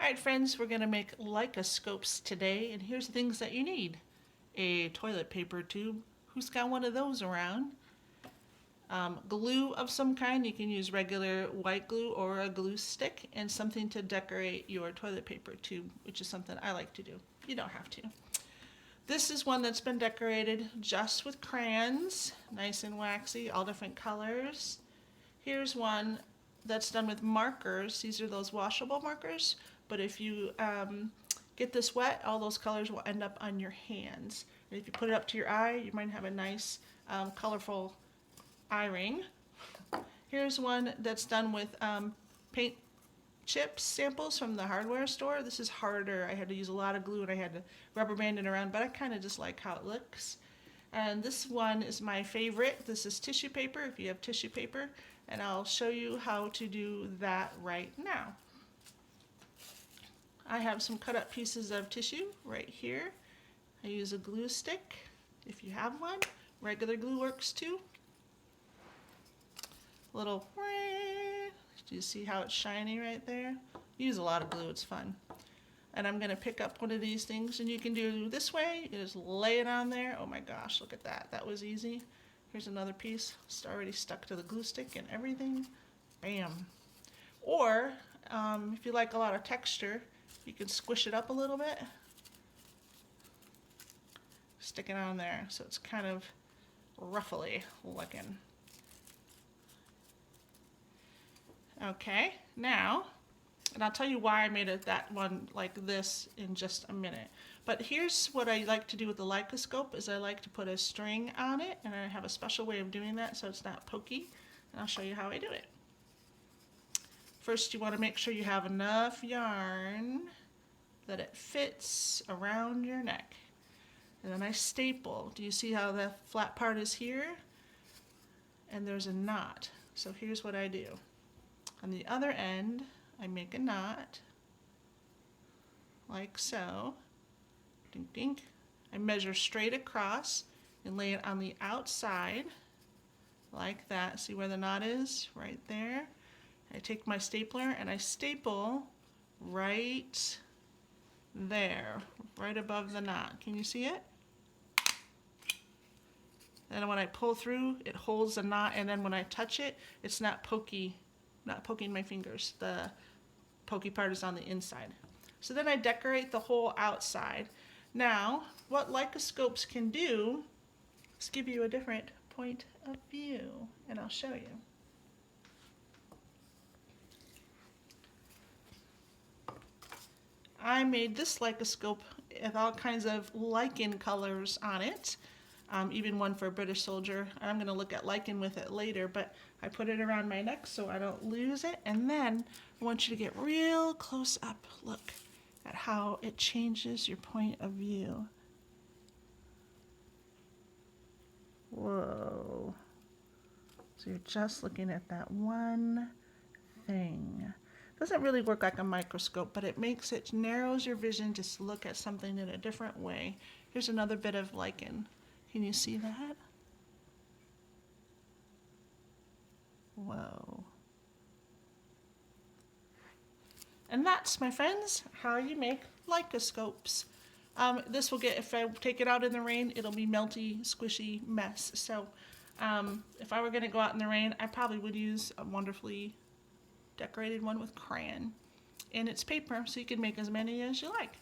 Alright friends, we're going to make Lycoscopes today, and here's the things that you need. A toilet paper tube. Who's got one of those around? Glue of some kind. You can use regular white glue or a glue stick, and something to decorate your toilet paper tube, which is something I like to do. You don't have to. This is one that's been decorated just with crayons, nice and waxy, all different colors. Here's one that's done with markers. These are those washable markers, but if you get this wet, all those colors will end up on your hands. And if you put it up to your eye, you might have a nice colorful eye ring. Here's one that's done with paint chips samples from the hardware store. This is harder. I had to use a lot of glue and I had to rubber band it around, but I kind of just like how it looks. And this one is my favorite. This is tissue paper, if you have tissue paper, and I'll show you how to do that right now. I have some cut up pieces of tissue right here. I use a glue stick if you have one. Regular glue works too. Little, do you see how it's shiny right there? Use a lot of glue, it's fun. And I'm going to pick up one of these things, and you can do this way. You just lay it on there. Oh my gosh, look at that. That was easy. Here's another piece. It's already stuck to the glue stick and everything. Bam. Or if you like a lot of texture, you can squish it up a little bit. Stick it on there so it's kind of ruffly looking. Okay, now, and I'll tell you why I made it that one like this in just a minute. But here's what I like to do with the Lycoscope is I like to put a string on it, and I have a special way of doing that so it's not pokey, and I'll show you how I do it. First, you want to make sure you have enough yarn that it fits around your neck. And then I staple. Do you see how the flat part is here? And there's a knot. So here's what I do. On the other end, I make a knot, like so. Dink, dink. I measure straight across and lay it on the outside, like that. See where the knot is? Right there. I take my stapler and I staple right there, right above the knot. Can you see it? And when I pull through, it holds the knot, and then when I touch it, it's not pokey, not poking my fingers. The pokey part is on the inside. So then I decorate the whole outside. Now, what Lycoscopes can do is give you a different point of view, and I'll show you. I made this Lycoscope with all kinds of lichen colors on it, even one for a British soldier. I'm going to look at lichen with it later, but I put it around my neck so I don't lose it. And then I want you to get real close up. Look at how it changes your point of view. Whoa. So you're just looking at that one thing. Doesn't really work like a microscope, but it narrows your vision just to look at something in a different way. Here's another bit of lichen. Can you see that? Whoa. And that's, my friends, how you make Lycoscopes. This will get, if I take it out in the rain, it'll be melty, squishy mess. So if I were going to go out in the rain, I probably would use a wonderfully decorated one with crayon. And it's paper, so you can make as many as you like.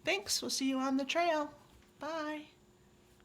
Thanks, we'll see you on the trail. Bye.